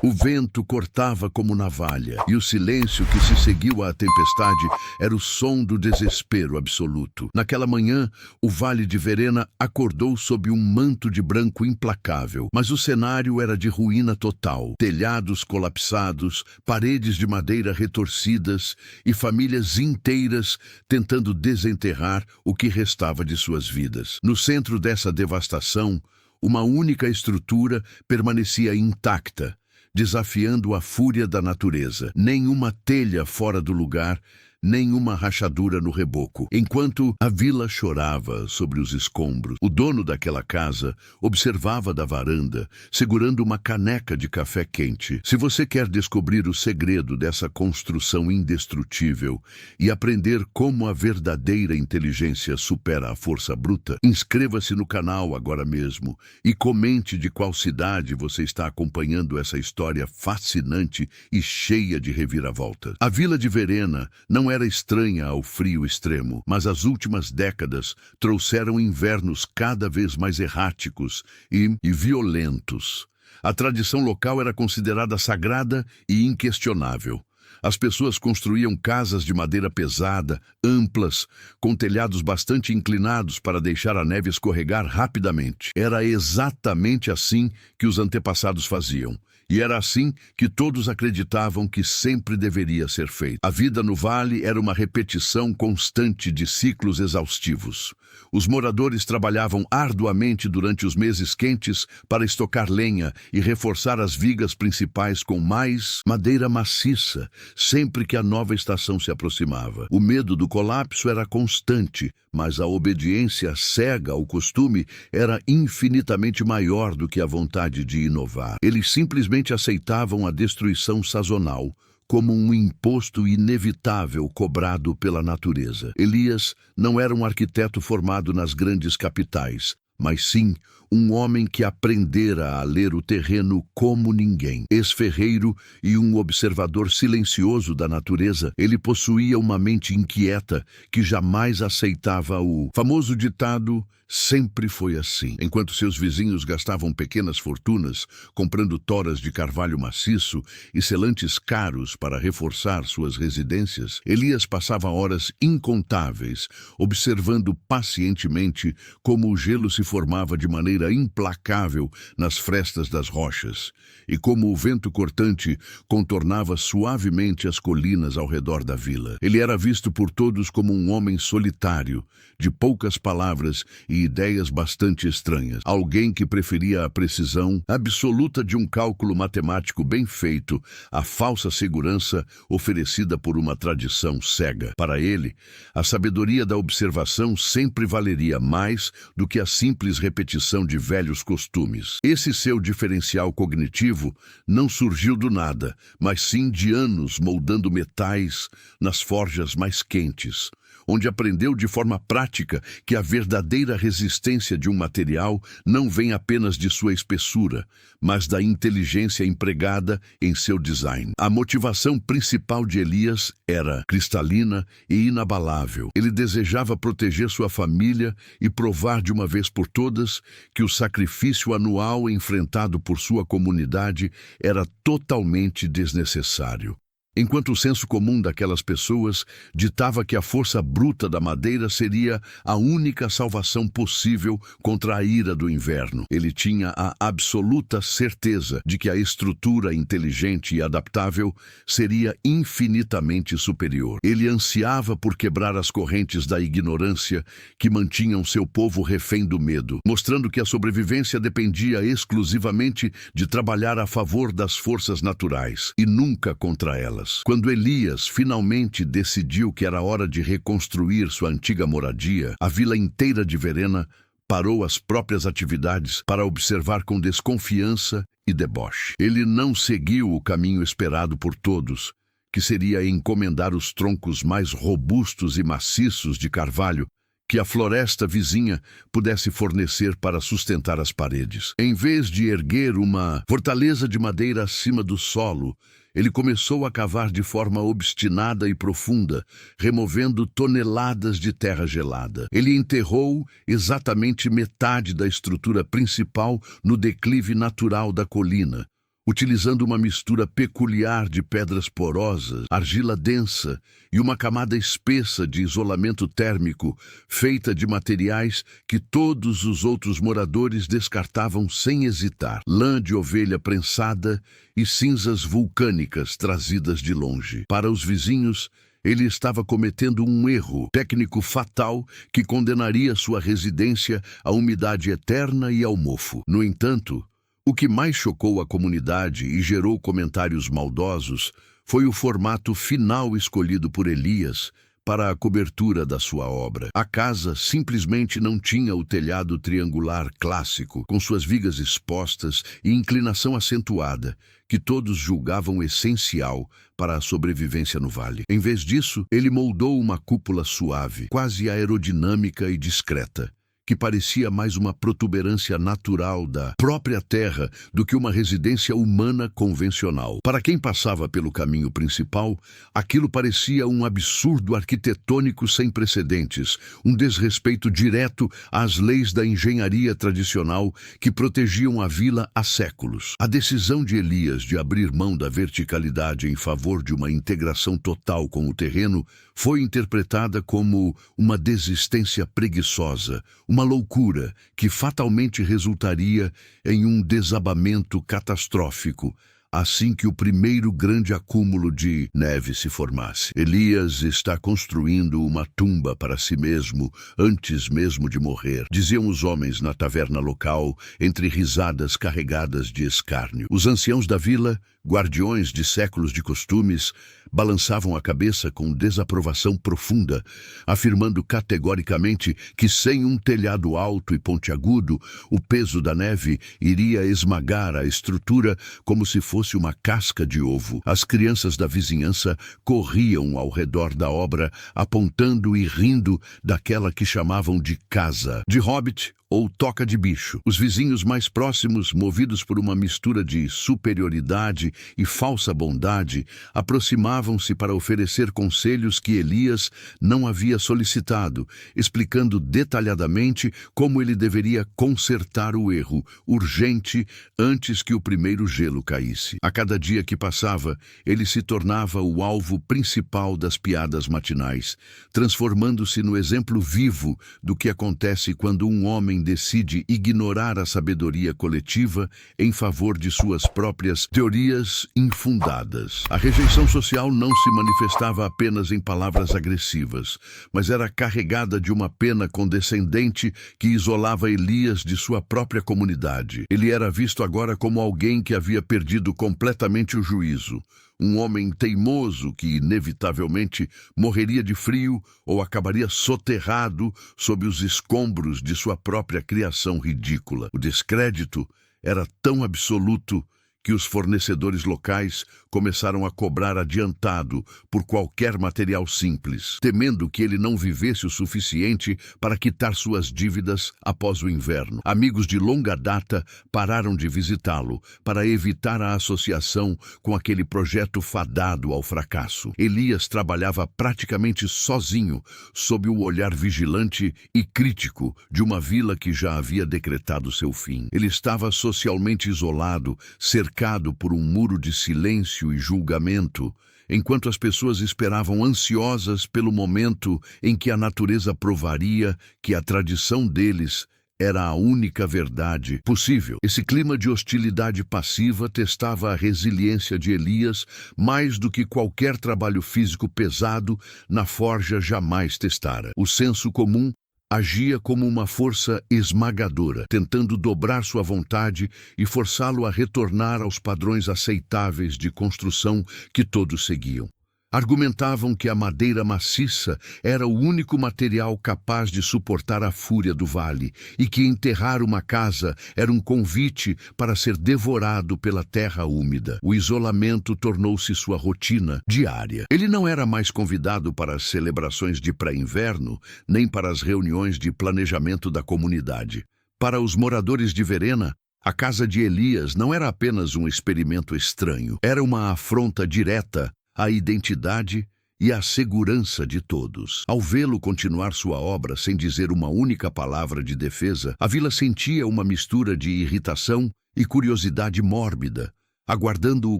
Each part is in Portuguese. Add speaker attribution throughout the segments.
Speaker 1: O vento cortava como navalha, e o silêncio que se seguiu à tempestade era o som do desespero absoluto. Naquela manhã, o Vale de Verena acordou sob um manto de branco implacável, mas o cenário era de ruína total. Telhados colapsados, paredes de madeira retorcidas e famílias inteiras tentando desenterrar o que restava de suas vidas. No centro dessa devastação, uma única estrutura permanecia intacta, desafiando a fúria da natureza. Nenhuma telha fora do lugar, nenhuma rachadura no reboco. Enquanto a vila chorava sobre os escombros, o dono daquela casa observava da varanda, segurando uma caneca de café quente. Se você quer descobrir o segredo dessa construção indestrutível e aprender como a verdadeira inteligência supera a força bruta, inscreva-se no canal agora mesmo e comente de qual cidade você está acompanhando essa história fascinante e cheia de reviravoltas. A Vila de Verena não era estranha ao frio extremo, mas as últimas décadas trouxeram invernos cada vez mais erráticos e violentos. A tradição local era considerada sagrada e inquestionável. As pessoas construíam casas de madeira pesada, amplas, com telhados bastante inclinados para deixar a neve escorregar rapidamente. Era exatamente assim que os antepassados faziam. E era assim que todos acreditavam que sempre deveria ser feito. A vida no vale era uma repetição constante de ciclos exaustivos. Os moradores trabalhavam arduamente durante os meses quentes para estocar lenha e reforçar as vigas principais com mais madeira maciça, sempre que a nova estação se aproximava. O medo do colapso era constante, mas a obediência cega ao costume era infinitamente maior do que a vontade de inovar. Eles simplesmente aceitavam a destruição sazonal como um imposto inevitável cobrado pela natureza. Elias não era um arquiteto formado nas grandes capitais, mas sim um homem que aprendera a ler o terreno como ninguém. Ex-ferreiro e um observador silencioso da natureza, ele possuía uma mente inquieta que jamais aceitava o famoso ditado "sempre foi assim". Enquanto seus vizinhos gastavam pequenas fortunas comprando toras de carvalho maciço e selantes caros para reforçar suas residências, Elias passava horas incontáveis observando pacientemente como o gelo se formava de maneira implacável nas frestas das rochas e como o vento cortante contornava suavemente as colinas ao redor da vila. Ele era visto por todos como um homem solitário, de poucas palavras e ideias bastante estranhas. Alguém que preferia a precisão absoluta de um cálculo matemático bem feito à falsa segurança oferecida por uma tradição cega. Para ele, a sabedoria da observação sempre valeria mais do que a simples repetição de velhos costumes. Esse seu diferencial cognitivo não surgiu do nada, mas sim de anos moldando metais nas forjas mais quentes, onde aprendeu de forma prática que a verdadeira resistência de um material não vem apenas de sua espessura, mas da inteligência empregada em seu design. A motivação principal de Elias era cristalina e inabalável. Ele desejava proteger sua família e provar de uma vez por todas que o sacrifício anual enfrentado por sua comunidade era totalmente desnecessário. Enquanto o senso comum daquelas pessoas ditava que a força bruta da madeira seria a única salvação possível contra a ira do inverno, ele tinha a absoluta certeza de que a estrutura inteligente e adaptável seria infinitamente superior. Ele ansiava por quebrar as correntes da ignorância que mantinham seu povo refém do medo, mostrando que a sobrevivência dependia exclusivamente de trabalhar a favor das forças naturais e nunca contra elas. Quando Elias finalmente decidiu que era hora de reconstruir sua antiga moradia, a vila inteira de Verena parou as próprias atividades para observar com desconfiança e deboche. Ele não seguiu o caminho esperado por todos, que seria encomendar os troncos mais robustos e maciços de carvalho que a floresta vizinha pudesse fornecer para sustentar as paredes. Em vez de erguer uma fortaleza de madeira acima do solo, ele começou a cavar de forma obstinada e profunda, removendo toneladas de terra gelada. Ele enterrou exatamente metade da estrutura principal no declive natural da colina, utilizando uma mistura peculiar de pedras porosas, argila densa e uma camada espessa de isolamento térmico, feita de materiais que todos os outros moradores descartavam sem hesitar: lã de ovelha prensada e cinzas vulcânicas trazidas de longe. Para os vizinhos, ele estava cometendo um erro técnico fatal que condenaria sua residência à umidade eterna e ao mofo. No entanto, o que mais chocou a comunidade e gerou comentários maldosos foi o formato final escolhido por Elias para a cobertura da sua obra. A casa simplesmente não tinha o telhado triangular clássico, com suas vigas expostas e inclinação acentuada, que todos julgavam essencial para a sobrevivência no vale. Em vez disso, ele moldou uma cúpula suave, quase aerodinâmica e discreta, que parecia mais uma protuberância natural da própria terra do que uma residência humana convencional. Para quem passava pelo caminho principal, aquilo parecia um absurdo arquitetônico sem precedentes, um desrespeito direto às leis da engenharia tradicional que protegiam a vila há séculos. A decisão de Elias de abrir mão da verticalidade em favor de uma integração total com o terreno foi interpretada como uma desistência preguiçosa, uma loucura que fatalmente resultaria em um desabamento catastrófico assim que o primeiro grande acúmulo de neve se formasse. Elias está construindo uma tumba para si mesmo antes mesmo de morrer, diziam os homens na taverna local, entre risadas carregadas de escárnio. Os anciãos da vila, guardiões de séculos de costumes, balançavam a cabeça com desaprovação profunda, afirmando categoricamente que sem um telhado alto e pontiagudo, o peso da neve iria esmagar a estrutura como se fosse uma casca de ovo. As crianças da vizinhança corriam ao redor da obra, apontando e rindo daquela que chamavam de casa, de hobbit ou toca de bicho. Os vizinhos mais próximos, movidos por uma mistura de superioridade e falsa bondade, aproximavam-se para oferecer conselhos que Elias não havia solicitado, explicando detalhadamente como ele deveria consertar o erro, urgente, antes que o primeiro gelo caísse. A cada dia que passava, ele se tornava o alvo principal das piadas matinais, transformando-se no exemplo vivo do que acontece quando um homem decide ignorar a sabedoria coletiva em favor de suas próprias teorias infundadas. A rejeição social não se manifestava apenas em palavras agressivas, mas era carregada de uma pena condescendente que isolava Elias de sua própria comunidade. Ele era visto agora como alguém que havia perdido completamente o juízo, um homem teimoso que inevitavelmente morreria de frio ou acabaria soterrado sob os escombros de sua própria criação ridícula. O descrédito era tão absoluto que os fornecedores locais começaram a cobrar adiantado por qualquer material simples, temendo que ele não vivesse o suficiente para quitar suas dívidas após o inverno. Amigos de longa data pararam de visitá-lo para evitar a associação com aquele projeto fadado ao fracasso. Elias trabalhava praticamente sozinho, sob o olhar vigilante e crítico de uma vila que já havia decretado seu fim. Ele estava socialmente isolado, cercado por um muro de silêncio e julgamento, enquanto as pessoas esperavam ansiosas pelo momento em que a natureza provaria que a tradição deles era a única verdade possível. Esse clima de hostilidade passiva testava a resiliência de Elias mais do que qualquer trabalho físico pesado na forja jamais testara. O senso comum agia como uma força esmagadora, tentando dobrar sua vontade e forçá-lo a retornar aos padrões aceitáveis de construção que todos seguiam. Argumentavam que a madeira maciça era o único material capaz de suportar a fúria do vale e que enterrar uma casa era um convite para ser devorado pela terra úmida. O isolamento tornou-se sua rotina diária. Ele não era mais convidado para as celebrações de pré-inverno, nem para as reuniões de planejamento da comunidade. Para os moradores de Verena, a casa de Elias não era apenas um experimento estranho, era uma afronta direta à identidade e à segurança de todos. Ao vê-lo continuar sua obra sem dizer uma única palavra de defesa, a vila sentia uma mistura de irritação e curiosidade mórbida, aguardando o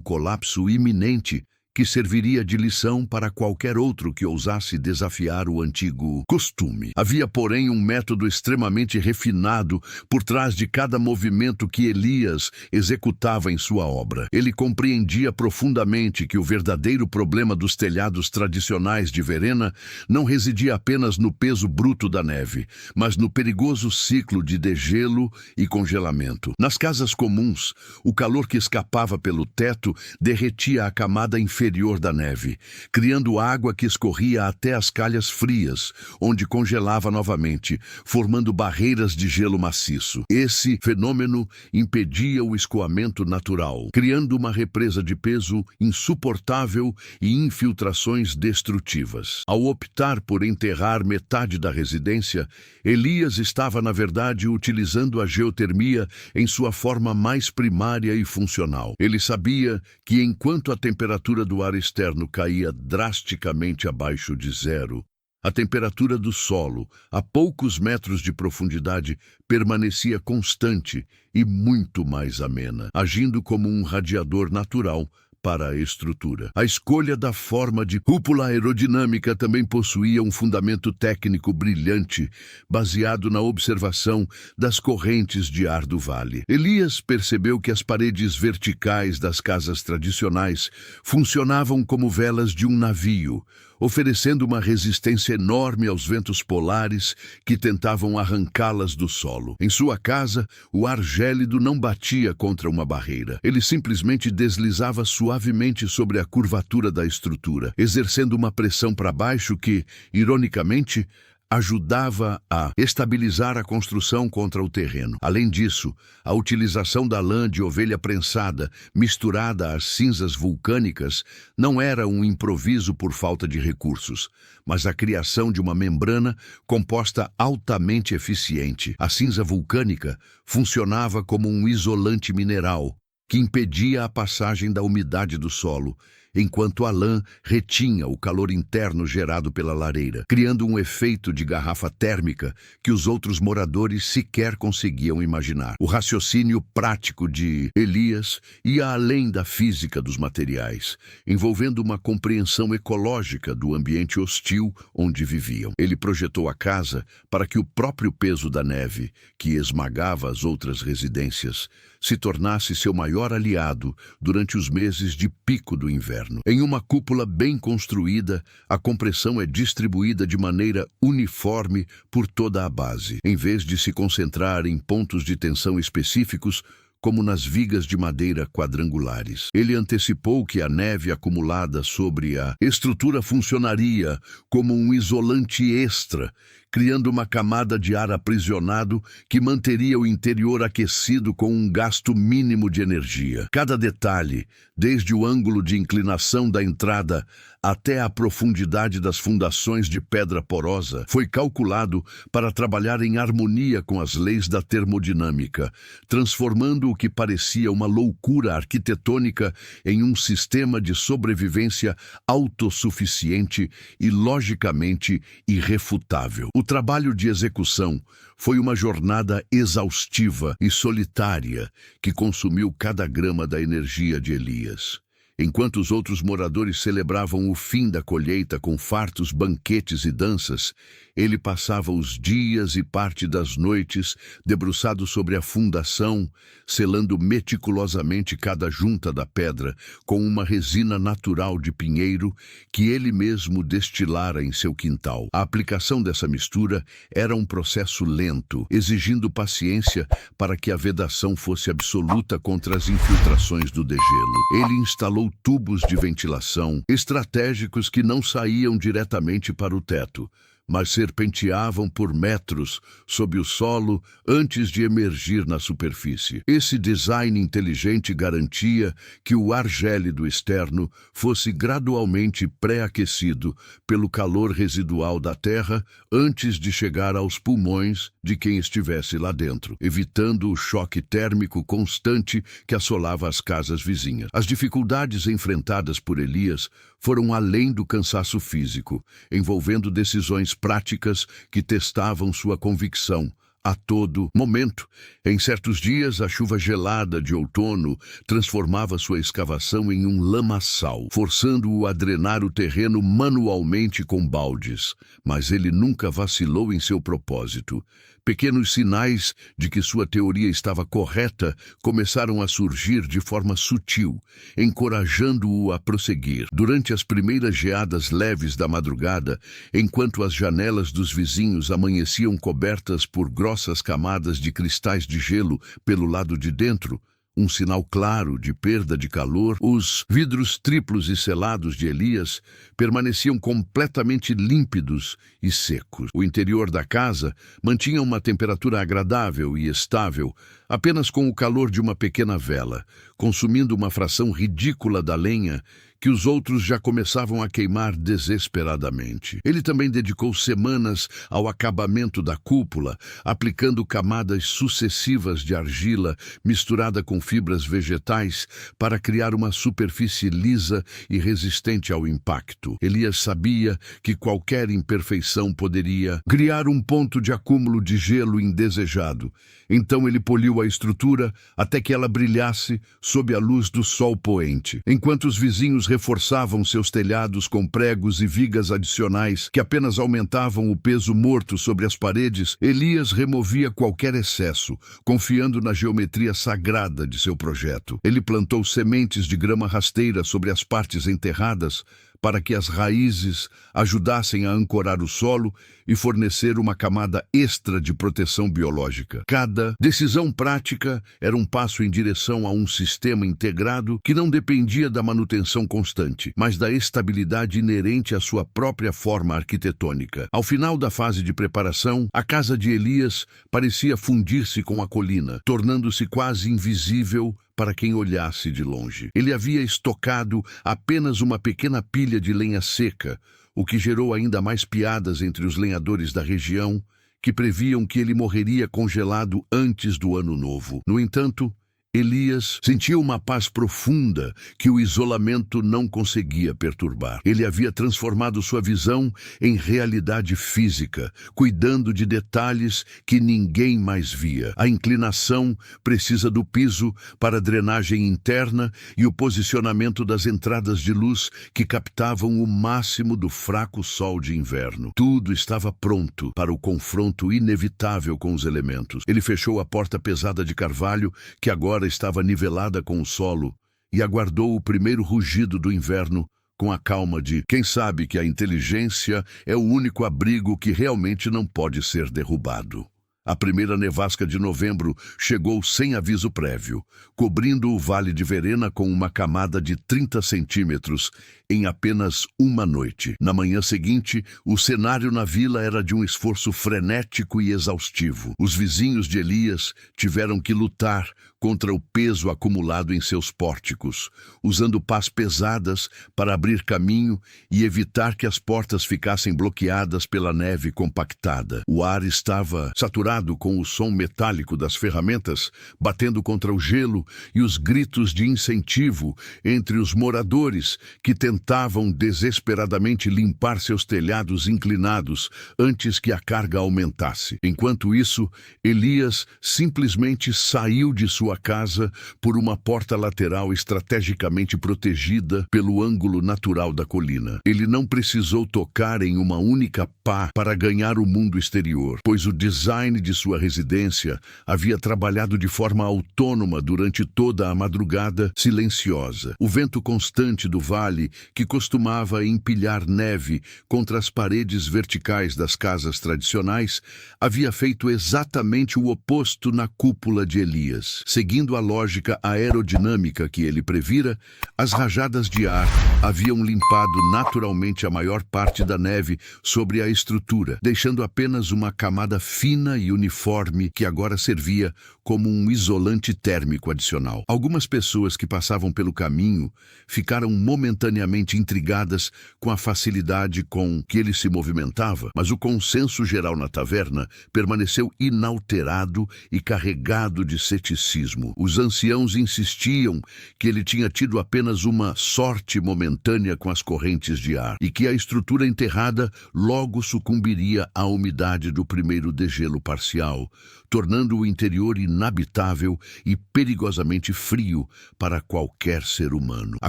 Speaker 1: colapso iminente que serviria de lição para qualquer outro que ousasse desafiar o antigo costume. Havia, porém, um método extremamente refinado por trás de cada movimento que Elias executava em sua obra. Ele compreendia profundamente que o verdadeiro problema dos telhados tradicionais de Verena não residia apenas no peso bruto da neve, mas no perigoso ciclo de degelo e congelamento. Nas casas comuns, o calor que escapava pelo teto derretia a camada inferior da neve, criando água que escorria até as calhas frias, onde congelava novamente, formando barreiras de gelo maciço. Esse fenômeno impedia o escoamento natural, criando uma represa de peso insuportável e infiltrações destrutivas. Ao optar por enterrar metade da residência, Elias estava, na verdade, utilizando a geotermia em sua forma mais primária e funcional. Ele sabia que, enquanto a temperatura do ar externo caía drasticamente abaixo de zero, a temperatura do solo, a poucos metros de profundidade, permanecia constante e muito mais amena, agindo como um radiador natural para a estrutura. A escolha da forma de cúpula aerodinâmica também possuía um fundamento técnico brilhante, baseado na observação das correntes de ar do vale. Elias percebeu que as paredes verticais das casas tradicionais funcionavam como velas de um navio, oferecendo uma resistência enorme aos ventos polares que tentavam arrancá-las do solo. Em sua casa, o ar gélido não batia contra uma barreira. Ele simplesmente deslizava suavemente sobre a curvatura da estrutura, exercendo uma pressão para baixo que, ironicamente, ajudava a estabilizar a construção contra o terreno. Além disso, a utilização da lã de ovelha prensada, misturada às cinzas vulcânicas, não era um improviso por falta de recursos, mas a criação de uma membrana composta altamente eficiente. A cinza vulcânica funcionava como um isolante mineral, que impedia a passagem da umidade do solo, enquanto a lã retinha o calor interno gerado pela lareira, criando um efeito de garrafa térmica que os outros moradores sequer conseguiam imaginar. O raciocínio prático de Elias ia além da física dos materiais, envolvendo uma compreensão ecológica do ambiente hostil onde viviam. Ele projetou a casa para que o próprio peso da neve, que esmagava as outras residências, se tornasse seu maior aliado durante os meses de pico do inverno. Em uma cúpula bem construída, a compressão é distribuída de maneira uniforme por toda a base, em vez de se concentrar em pontos de tensão específicos, como nas vigas de madeira quadrangulares. Ele antecipou que a neve acumulada sobre a estrutura funcionaria como um isolante extra, criando uma camada de ar aprisionado que manteria o interior aquecido com um gasto mínimo de energia. Cada detalhe, desde o ângulo de inclinação da entrada até a profundidade das fundações de pedra porosa, foi calculado para trabalhar em harmonia com as leis da termodinâmica, transformando o que parecia uma loucura arquitetônica em um sistema de sobrevivência autossuficiente e logicamente irrefutável. O trabalho de execução foi uma jornada exaustiva e solitária que consumiu cada grama da energia de Elias. Enquanto os outros moradores celebravam o fim da colheita com fartos banquetes e danças, ele passava os dias e parte das noites debruçado sobre a fundação, selando meticulosamente cada junta da pedra com uma resina natural de pinheiro que ele mesmo destilara em seu quintal. A aplicação dessa mistura era um processo lento, exigindo paciência para que a vedação fosse absoluta contra as infiltrações do degelo. Ele instalou tubos de ventilação estratégicos que não saíam diretamente para o teto, mas serpenteavam por metros sob o solo antes de emergir na superfície. Esse design inteligente garantia que o ar gélido externo fosse gradualmente pré-aquecido pelo calor residual da terra antes de chegar aos pulmões de quem estivesse lá dentro, evitando o choque térmico constante que assolava as casas vizinhas. As dificuldades enfrentadas por Elias foram além do cansaço físico, envolvendo decisões práticas que testavam sua convicção a todo momento. Em certos dias, a chuva gelada de outono transformava sua escavação em um lamaçal, forçando-o a drenar o terreno manualmente com baldes. Mas ele nunca vacilou em seu propósito. Pequenos sinais de que sua teoria estava correta começaram a surgir de forma sutil, encorajando-o a prosseguir. Durante as primeiras geadas leves da madrugada, enquanto as janelas dos vizinhos amanheciam cobertas por grossas camadas de cristais de gelo pelo lado de dentro, um sinal claro de perda de calor, os vidros triplos e selados de Elias permaneciam completamente límpidos e secos. O interior da casa mantinha uma temperatura agradável e estável, apenas com o calor de uma pequena vela, consumindo uma fração ridícula da lenha que os outros já começavam a queimar desesperadamente. Ele também dedicou semanas ao acabamento da cúpula, aplicando camadas sucessivas de argila misturada com fibras vegetais para criar uma superfície lisa e resistente ao impacto. Elias sabia que qualquer imperfeição poderia criar um ponto de acúmulo de gelo indesejado. Então ele poliu a estrutura até que ela brilhasse sob a luz do sol poente. Enquanto os vizinhos reforçavam seus telhados com pregos e vigas adicionais que apenas aumentavam o peso morto sobre as paredes, Elias removia qualquer excesso, confiando na geometria sagrada de seu projeto. Ele plantou sementes de grama rasteira sobre as partes enterradas, para que as raízes ajudassem a ancorar o solo e fornecer uma camada extra de proteção biológica. Cada decisão prática era um passo em direção a um sistema integrado que não dependia da manutenção constante, mas da estabilidade inerente à sua própria forma arquitetônica. Ao final da fase de preparação, a casa de Elias parecia fundir-se com a colina, tornando-se quase invisível para quem olhasse de longe. Ele havia estocado apenas uma pequena pilha de lenha seca, o que gerou ainda mais piadas entre os lenhadores da região, que previam que ele morreria congelado antes do ano novo. No entanto, Elias sentia uma paz profunda que o isolamento não conseguia perturbar. Ele havia transformado sua visão em realidade física, cuidando de detalhes que ninguém mais via. A inclinação precisa do piso para a drenagem interna e o posicionamento das entradas de luz que captavam o máximo do fraco sol de inverno. Tudo estava pronto para o confronto inevitável com os elementos. Ele fechou a porta pesada de carvalho, que agora estava nivelada com o solo, e aguardou o primeiro rugido do inverno com a calma de quem sabe que a inteligência é o único abrigo que realmente não pode ser derrubado. A primeira nevasca de novembro chegou sem aviso prévio, cobrindo o Vale de Verena com uma camada de 30 centímetros em apenas uma noite. Na manhã seguinte, o cenário na vila era de um esforço frenético e exaustivo. Os vizinhos de Elias tiveram que lutar contra o peso acumulado em seus pórticos, usando pás pesadas para abrir caminho e evitar que as portas ficassem bloqueadas pela neve compactada. O ar estava saturado com o som metálico das ferramentas, batendo contra o gelo, e os gritos de incentivo entre os moradores que tentavam desesperadamente limpar seus telhados inclinados antes que a carga aumentasse. Enquanto isso, Elias simplesmente saiu de sua casa por uma porta lateral estrategicamente protegida pelo ângulo natural da colina. Ele não precisou tocar em uma única pá para ganhar o mundo exterior, pois o design de sua residência havia trabalhado de forma autônoma durante toda a madrugada silenciosa. O vento constante do vale, que costumava empilhar neve contra as paredes verticais das casas tradicionais, havia feito exatamente o oposto na cúpula de Elias. Seguindo a lógica aerodinâmica que ele previra, as rajadas de ar haviam limpado naturalmente a maior parte da neve sobre a estrutura, deixando apenas uma camada fina e uniforme que agora servia como um isolante térmico adicional. Algumas pessoas que passavam pelo caminho ficaram momentaneamente intrigadas com a facilidade com que ele se movimentava, mas o consenso geral na taverna permaneceu inalterado e carregado de ceticismo. Os anciãos insistiam que ele tinha tido apenas uma sorte momentânea com as correntes de ar e que a estrutura enterrada logo sucumbiria à umidade do primeiro degelo parcial. parcial, tornando o interior inabitável e perigosamente frio para qualquer ser humano. A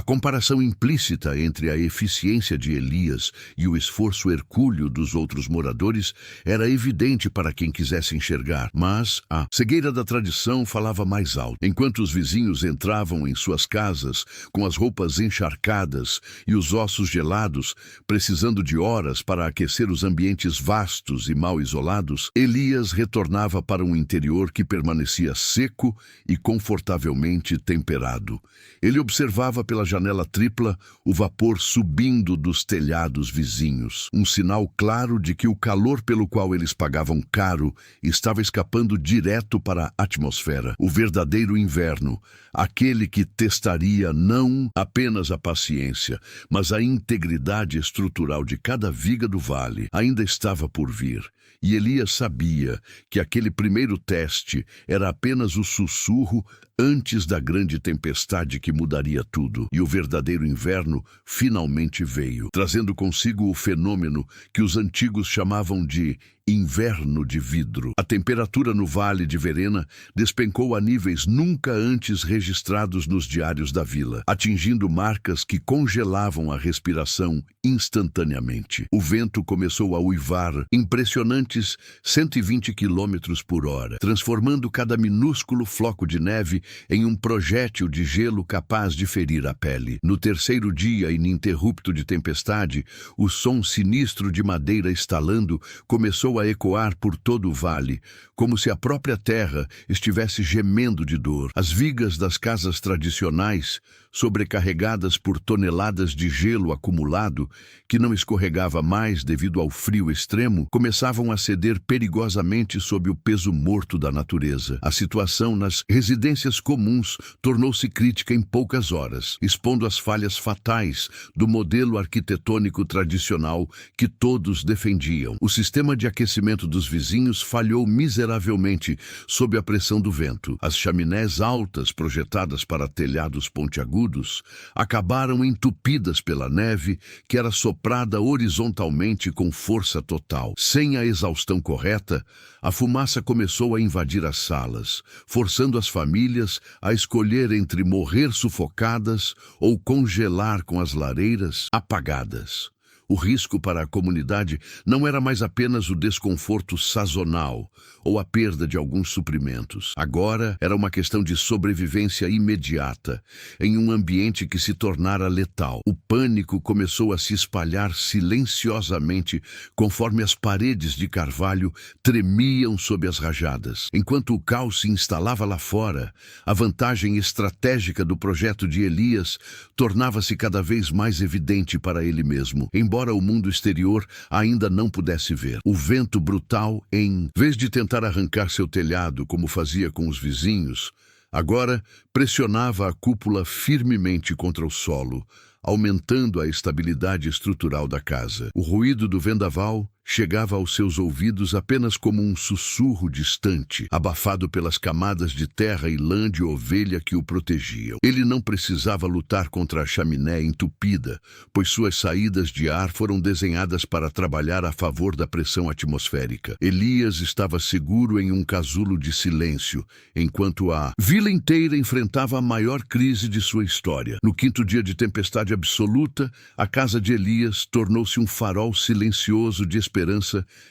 Speaker 1: comparação implícita entre a eficiência de Elias e o esforço hercúleo dos outros moradores era evidente para quem quisesse enxergar, mas a cegueira da tradição falava mais alto. Enquanto os vizinhos entravam em suas casas com as roupas encharcadas e os ossos gelados, precisando de horas para aquecer os ambientes vastos e mal isolados, Elias retornava para um interior que permanecia seco e confortavelmente temperado. Ele observava pela janela tripla o vapor subindo dos telhados vizinhos, um sinal claro de que o calor pelo qual eles pagavam caro estava escapando direto para a atmosfera. O verdadeiro inverno, aquele que testaria não apenas a paciência, mas a integridade estrutural de cada viga do vale, ainda estava por vir. E Elias sabia que aquele primeiro teste era apenas o sussurro antes da grande tempestade que mudaria tudo. E o verdadeiro inverno finalmente veio, trazendo consigo o fenômeno que os antigos chamavam de inverno de vidro. A temperatura no Vale de Verena despencou a níveis nunca antes registrados nos diários da vila, atingindo marcas que congelavam a respiração instantaneamente. O vento começou a uivar impressionantes 120 quilômetros por hora, transformando cada minúsculo floco de neve em um projétil de gelo capaz de ferir a pele. No terceiro dia ininterrupto de tempestade, o som sinistro de madeira estalando começou a ecoar por todo o vale, como se a própria terra estivesse gemendo de dor. As vigas das casas tradicionais, sobrecarregadas por toneladas de gelo acumulado, que não escorregava mais devido ao frio extremo, começavam a ceder perigosamente sob o peso morto da natureza. A situação nas residências comuns tornou-se crítica em poucas horas, expondo as falhas fatais do modelo arquitetônico tradicional que todos defendiam. O sistema de aquecimento dos vizinhos falhou miseravelmente sob a pressão do vento. As chaminés altas projetadas para telhados pontiagudos acabaram entupidas pela neve que era soprada horizontalmente com força total. Sem a exaustão correta, a fumaça começou a invadir as salas, forçando as famílias a escolher entre morrer sufocadas ou congelar com as lareiras apagadas. O risco para a comunidade não era mais apenas o desconforto sazonal ou a perda de alguns suprimentos. Agora era uma questão de sobrevivência imediata, em um ambiente que se tornara letal. O pânico começou a se espalhar silenciosamente conforme as paredes de carvalho tremiam sob as rajadas. Enquanto o caos se instalava lá fora, a vantagem estratégica do projeto de Elias tornava-se cada vez mais evidente para ele mesmo, embora o mundo exterior ainda não pudesse ver. O vento brutal, em vez de tentar arrancar seu telhado como fazia com os vizinhos, agora pressionava a cúpula firmemente contra o solo, aumentando a estabilidade estrutural da casa. O ruído do vendaval chegava aos seus ouvidos apenas como um sussurro distante, abafado pelas camadas de terra e lã de ovelha que o protegiam. Ele não precisava lutar contra a chaminé entupida, pois suas saídas de ar foram desenhadas para trabalhar a favor da pressão atmosférica. Elias estava seguro em um casulo de silêncio, enquanto a vila inteira enfrentava a maior crise de sua história. No quinto dia de tempestade absoluta, a casa de Elias tornou-se um farol silencioso de esperança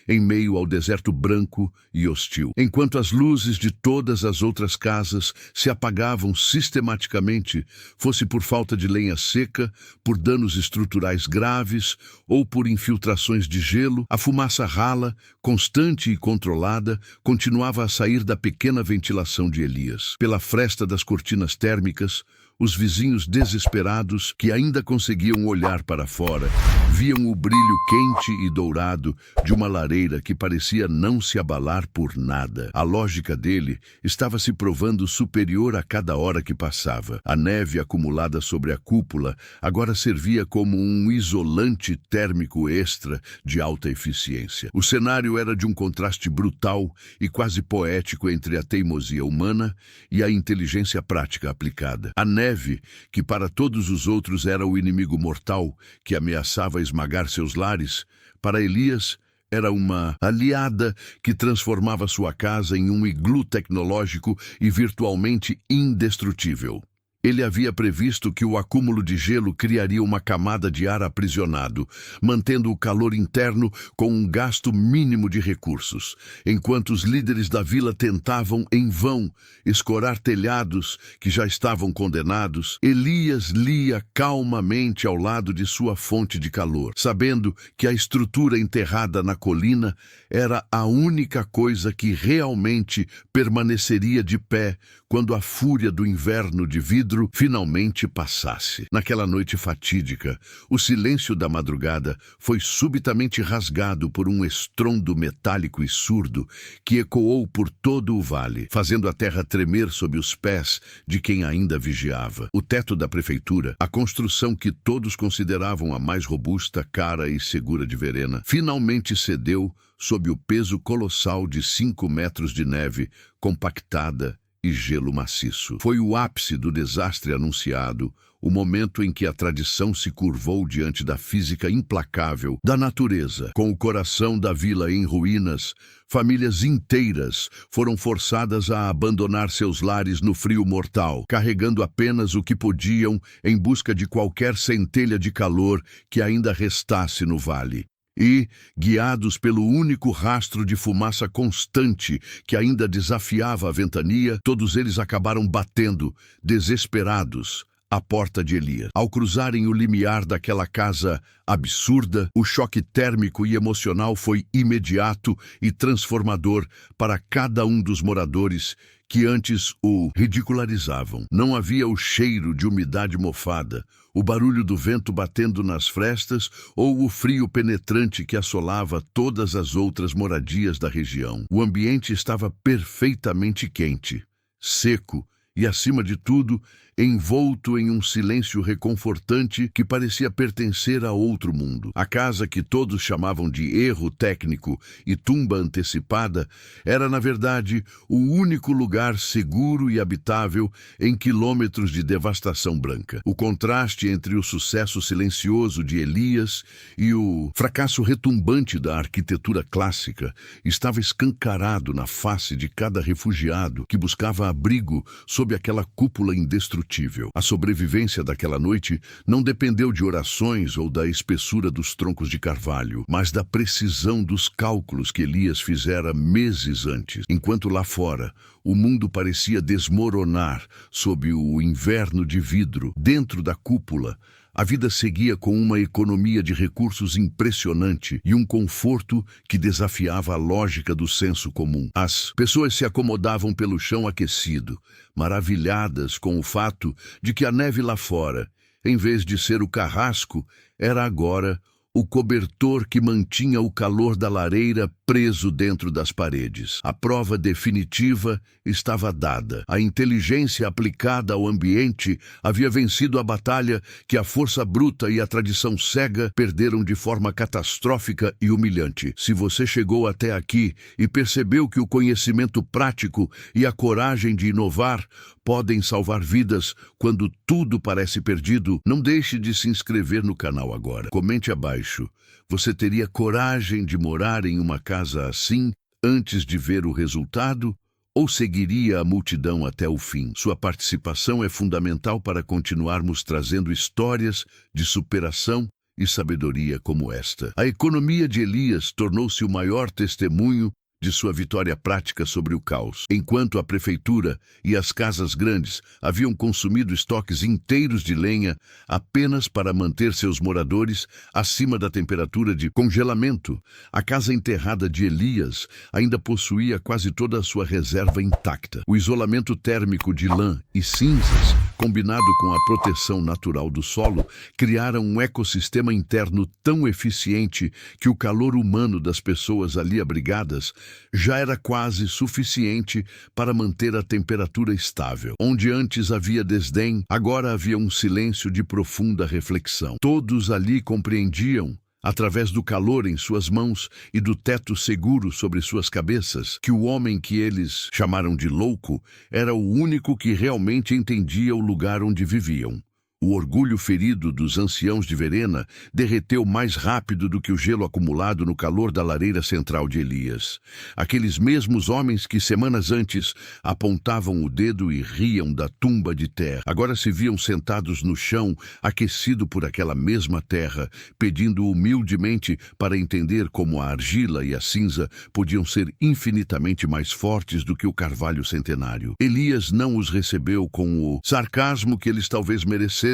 Speaker 1: em meio ao deserto branco e hostil. Enquanto as luzes de todas as outras casas se apagavam sistematicamente, fosse por falta de lenha seca, por danos estruturais graves ou por infiltrações de gelo, a fumaça rala, constante e controlada, continuava a sair da pequena ventilação de Elias. Pela fresta das cortinas térmicas, os vizinhos desesperados, que ainda conseguiam olhar para fora, viam o brilho quente e dourado de uma lareira que parecia não se abalar por nada. A lógica dele estava se provando superior a cada hora que passava. A neve acumulada sobre a cúpula agora servia como um isolante térmico extra de alta eficiência. O cenário era de um contraste brutal e quase poético entre a teimosia humana e a inteligência prática aplicada. A neve, que para todos os outros era o inimigo mortal que ameaçava esmagar seus lares, para Elias era uma aliada que transformava sua casa em um iglu tecnológico e virtualmente indestrutível. Ele havia previsto que o acúmulo de gelo criaria uma camada de ar aprisionado, mantendo o calor interno com um gasto mínimo de recursos, enquanto os líderes da vila tentavam, em vão, escorar telhados que já estavam condenados. Elias lia calmamente ao lado de sua fonte de calor, sabendo que a estrutura enterrada na colina era a única coisa que realmente permaneceria de pé quando a fúria do inverno de vidro finalmente passasse. Naquela noite fatídica, o silêncio da madrugada foi subitamente rasgado por um estrondo metálico e surdo que ecoou por todo o vale, fazendo a terra tremer sob os pés de quem ainda vigiava. O teto da prefeitura, a construção que todos consideravam a mais robusta, cara e segura de Verena, finalmente cedeu sob o peso colossal de 5 metros de neve compactada e gelo maciço. Foi o ápice do desastre anunciado, o momento em que a tradição se curvou diante da física implacável da natureza. Com o coração da vila em ruínas, famílias inteiras foram forçadas a abandonar seus lares no frio mortal, carregando apenas o que podiam em busca de qualquer centelha de calor que ainda restasse no vale. E, guiados pelo único rastro de fumaça constante que ainda desafiava a ventania, todos eles acabaram batendo, desesperados, à porta de Elias. Ao cruzarem o limiar daquela casa absurda, o choque térmico e emocional foi imediato e transformador para cada um dos moradores que antes o ridicularizavam. Não havia o cheiro de umidade mofada, o barulho do vento batendo nas frestas ou o frio penetrante que assolava todas as outras moradias da região. O ambiente estava perfeitamente quente, seco e, acima de tudo, envolto em um silêncio reconfortante que parecia pertencer a outro mundo. A casa que todos chamavam de erro técnico e tumba antecipada era, na verdade, o único lugar seguro e habitável em quilômetros de devastação branca. O contraste entre o sucesso silencioso de Elias e o fracasso retumbante da arquitetura clássica estava escancarado na face de cada refugiado que buscava abrigo sob aquela cúpula indestrutível. A sobrevivência daquela noite não dependeu de orações ou da espessura dos troncos de carvalho, mas da precisão dos cálculos que Elias fizera meses antes. Enquanto lá fora, o mundo parecia desmoronar sob o inverno de vidro, dentro da cúpula, a vida seguia com uma economia de recursos impressionante e um conforto que desafiava a lógica do senso comum. As pessoas se acomodavam pelo chão aquecido, maravilhadas com o fato de que a neve lá fora, em vez de ser o carrasco, era agora o cobertor que mantinha o calor da lareira preso dentro das paredes. A prova definitiva estava dada. A inteligência aplicada ao ambiente havia vencido a batalha que a força bruta e a tradição cega perderam de forma catastrófica e humilhante. Se você chegou até aqui e percebeu que o conhecimento prático e a coragem de inovar podem salvar vidas quando tudo parece perdido, não deixe de se inscrever no canal agora. Comente abaixo. Você teria coragem de morar em uma casa assim antes de ver o resultado? Ou seguiria a multidão até o fim? Sua participação é fundamental para continuarmos trazendo histórias de superação e sabedoria como esta. A economia de Elias tornou-se o maior testemunho de sua vitória prática sobre o caos. Enquanto a prefeitura e as casas grandes haviam consumido estoques inteiros de lenha apenas para manter seus moradores acima da temperatura de congelamento, a casa enterrada de Elias ainda possuía quase toda a sua reserva intacta. O isolamento térmico de lã e cinzas, combinado com a proteção natural do solo, criaram um ecossistema interno tão eficiente que o calor humano das pessoas ali abrigadas já era quase suficiente para manter a temperatura estável. Onde antes havia desdém, agora havia um silêncio de profunda reflexão. Todos ali compreendiam, através do calor em suas mãos e do teto seguro sobre suas cabeças, que o homem que eles chamaram de louco era o único que realmente entendia o lugar onde viviam. O orgulho ferido dos anciãos de Verena derreteu mais rápido do que o gelo acumulado no calor da lareira central de Elias. Aqueles mesmos homens que semanas antes apontavam o dedo e riam da tumba de terra, agora se viam sentados no chão, aquecido por aquela mesma terra, pedindo humildemente para entender como a argila e a cinza podiam ser infinitamente mais fortes do que o carvalho centenário. Elias não os recebeu com o sarcasmo que eles talvez merecessem,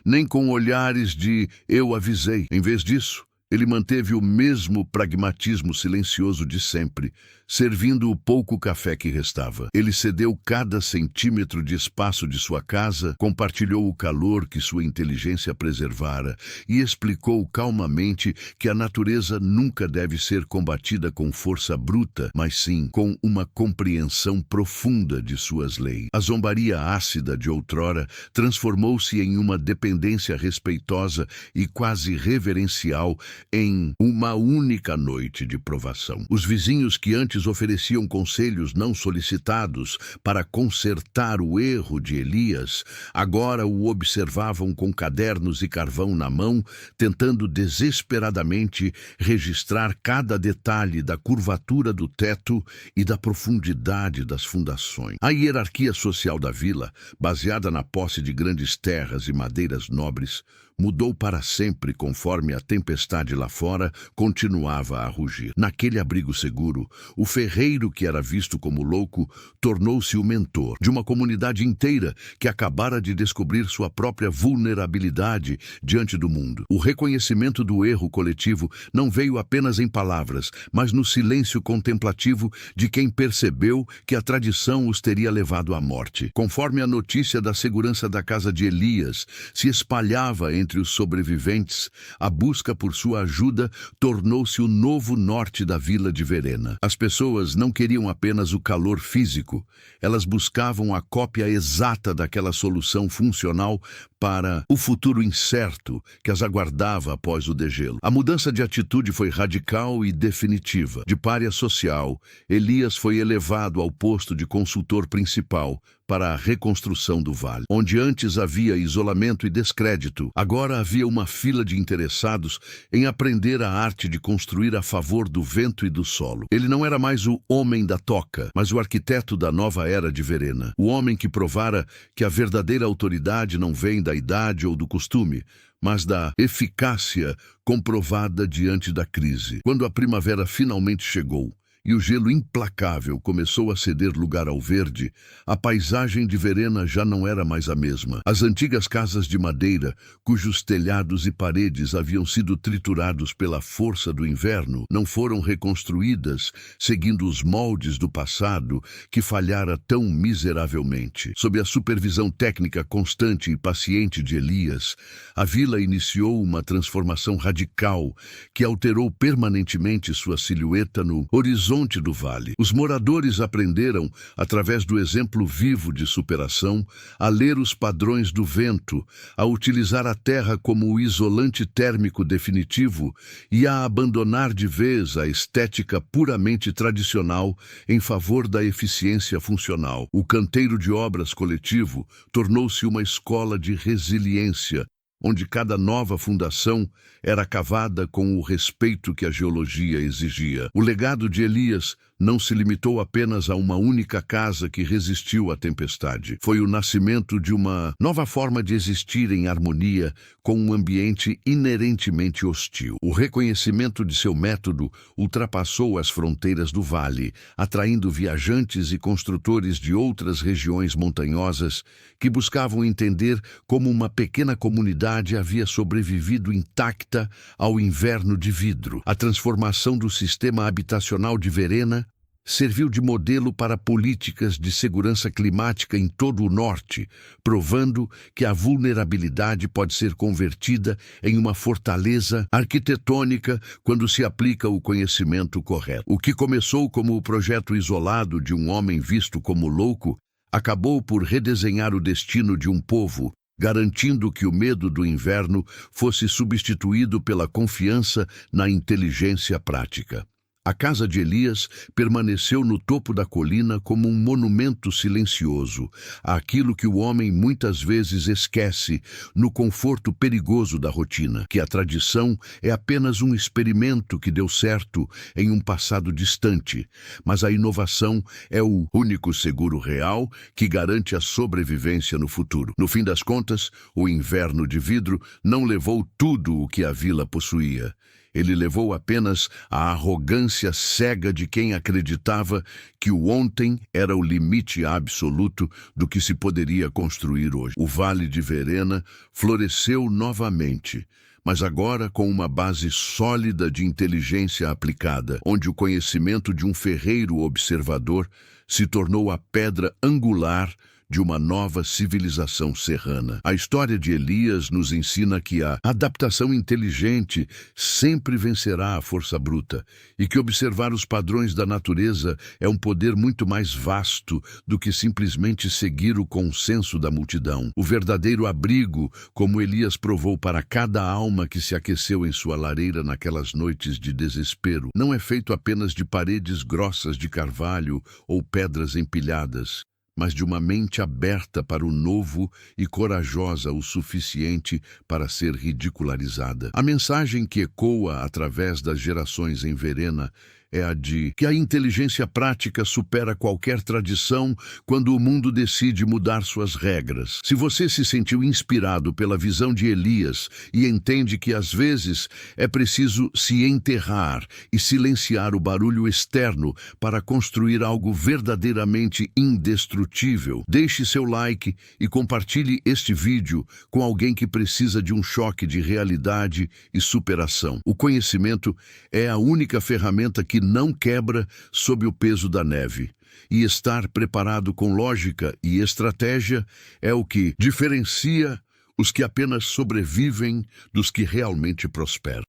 Speaker 1: nem com olhares de "eu avisei". Em vez disso, ele manteve o mesmo pragmatismo silencioso de sempre, servindo o pouco café que restava. Ele cedeu cada centímetro de espaço de sua casa, compartilhou o calor que sua inteligência preservara e explicou calmamente que a natureza nunca deve ser combatida com força bruta, mas sim com uma compreensão profunda de suas leis. A zombaria ácida de outrora transformou-se em uma dependência respeitosa e quase reverencial em uma única noite de provação. Os vizinhos que antes ofereciam conselhos não solicitados para consertar o erro de Elias, agora o observavam com cadernos e carvão na mão, tentando desesperadamente registrar cada detalhe da curvatura do teto e da profundidade das fundações. A hierarquia social da vila, baseada na posse de grandes terras e madeiras nobres, mudou para sempre conforme a tempestade lá fora continuava a rugir. Naquele abrigo seguro, o ferreiro que era visto como louco tornou-se o mentor de uma comunidade inteira que acabara de descobrir sua própria vulnerabilidade diante do mundo. O reconhecimento do erro coletivo não veio apenas em palavras, mas no silêncio contemplativo de quem percebeu que a tradição os teria levado à morte. Conforme a notícia da segurança da casa de Elias se espalhava entre os sobreviventes, a busca por sua ajuda tornou-se o novo norte da vila de Verena. As pessoas não queriam apenas o calor físico, elas buscavam a cópia exata daquela solução funcional para o futuro incerto que as aguardava após o degelo. A mudança de atitude foi radical e definitiva. De pária social, Elias foi elevado ao posto de consultor principal para a reconstrução do vale. Onde antes havia isolamento e descrédito, agora havia uma fila de interessados em aprender a arte de construir a favor do vento e do solo. Ele não era mais o homem da toca, mas o arquiteto da nova era de Verena. O homem que provara que a verdadeira autoridade não vem da idade ou do costume, mas da eficácia comprovada diante da crise. Quando a primavera finalmente chegou e o gelo implacável começou a ceder lugar ao verde, a paisagem de Verena já não era mais a mesma. As antigas casas de madeira, cujos telhados e paredes haviam sido triturados pela força do inverno, não foram reconstruídas seguindo os moldes do passado que falhara tão miseravelmente. Sob a supervisão técnica constante e paciente de Elias, a vila iniciou uma transformação radical que alterou permanentemente sua silhueta no horizonte do vale. Os moradores aprenderam, através do exemplo vivo de superação, a ler os padrões do vento, a utilizar a terra como o isolante térmico definitivo e a abandonar de vez a estética puramente tradicional em favor da eficiência funcional. O canteiro de obras coletivo tornou-se uma escola de resiliência, onde cada nova fundação era cavada com o respeito que a geologia exigia. O legado de Elias não se limitou apenas a uma única casa que resistiu à tempestade. Foi o nascimento de uma nova forma de existir em harmonia com um ambiente inerentemente hostil. O reconhecimento de seu método ultrapassou as fronteiras do vale, atraindo viajantes e construtores de outras regiões montanhosas que buscavam entender como uma pequena comunidade havia sobrevivido intacta ao inverno de vidro. A transformação do sistema habitacional de Verena serviu de modelo para políticas de segurança climática em todo o norte, provando que a vulnerabilidade pode ser convertida em uma fortaleza arquitetônica quando se aplica o conhecimento correto. O que começou como o projeto isolado de um homem visto como louco, acabou por redesenhar o destino de um povo, garantindo que o medo do inverno fosse substituído pela confiança na inteligência prática. A casa de Elias permaneceu no topo da colina como um monumento silencioso àquilo que o homem muitas vezes esquece no conforto perigoso da rotina, que a tradição é apenas um experimento que deu certo em um passado distante, mas a inovação é o único seguro real que garante a sobrevivência no futuro. No fim das contas, o inverno de vidro não levou tudo o que a vila possuía. Ele levou apenas a arrogância cega de quem acreditava que o ontem era o limite absoluto do que se poderia construir hoje. O Vale de Verena floresceu novamente, mas agora com uma base sólida de inteligência aplicada, onde o conhecimento de um ferreiro observador se tornou a pedra angular de uma nova civilização serrana. A história de Elias nos ensina que a adaptação inteligente sempre vencerá a força bruta e que observar os padrões da natureza é um poder muito mais vasto do que simplesmente seguir o consenso da multidão. O verdadeiro abrigo, como Elias provou para cada alma que se aqueceu em sua lareira naquelas noites de desespero, não é feito apenas de paredes grossas de carvalho ou pedras empilhadas, mas de uma mente aberta para o novo e corajosa o suficiente para ser ridicularizada. A mensagem que ecoa através das gerações em Verena é a de que a inteligência prática supera qualquer tradição quando o mundo decide mudar suas regras. Se você se sentiu inspirado pela visão de Elias e entende que às vezes é preciso se enterrar e silenciar o barulho externo para construir algo verdadeiramente indestrutível, deixe seu like e compartilhe este vídeo com alguém que precisa de um choque de realidade e superação. O conhecimento é a única ferramenta que não quebra sob o peso da neve. E estar preparado com lógica e estratégia é o que diferencia os que apenas sobrevivem dos que realmente prosperam.